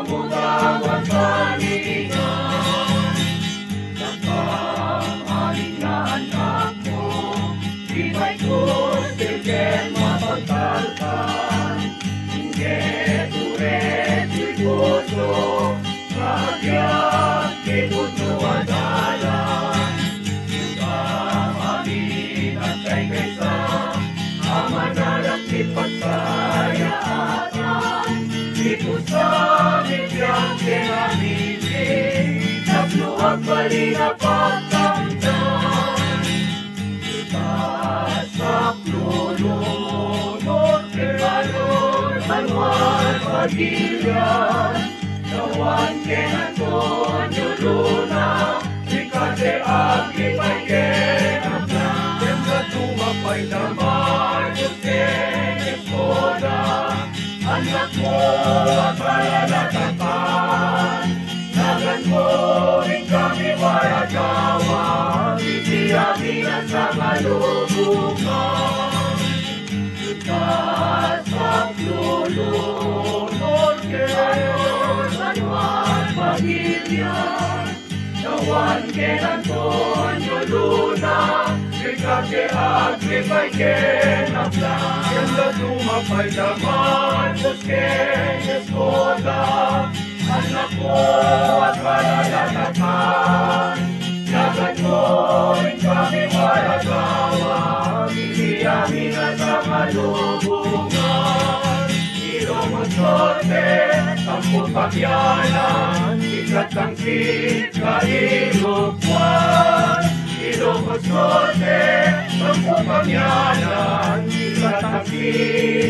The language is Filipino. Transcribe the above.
Kamutawag kalingan, nakamaling na anak mo, di may kustilken mapagkalkan, hindi turet di puso, kagyat di puso adalan, yung kamaling at kay kaysa, amanalang di pagkayaatan, di pusa bigyan kinamili, nagluwag bali na pagkamtan, itasak lulunod, kinalun, anwar pagilyan, nawan kinaton yuluna, ikate agi pa'y kenaplan, kemla tumapay naman, yutin eskoda, anak mo ang kalalatakan, nagan mo rin kami waragawa, itiyaminan sa malubungan. Ikas ang lulunod kayo sa nuwan pagilyan, nawan kenantonyo luna, ikake agri pa'y kenaplan, kemla tumapay naman, busken eskoda, anak mo at kalalatakan, nagan mo rin kami waragawa, itiyamin sa malubungan, ilong at sorte, sampung pagyanan, ikatangkit kailukwan, ilong at sorte, sampung pagyanan, ikatangkit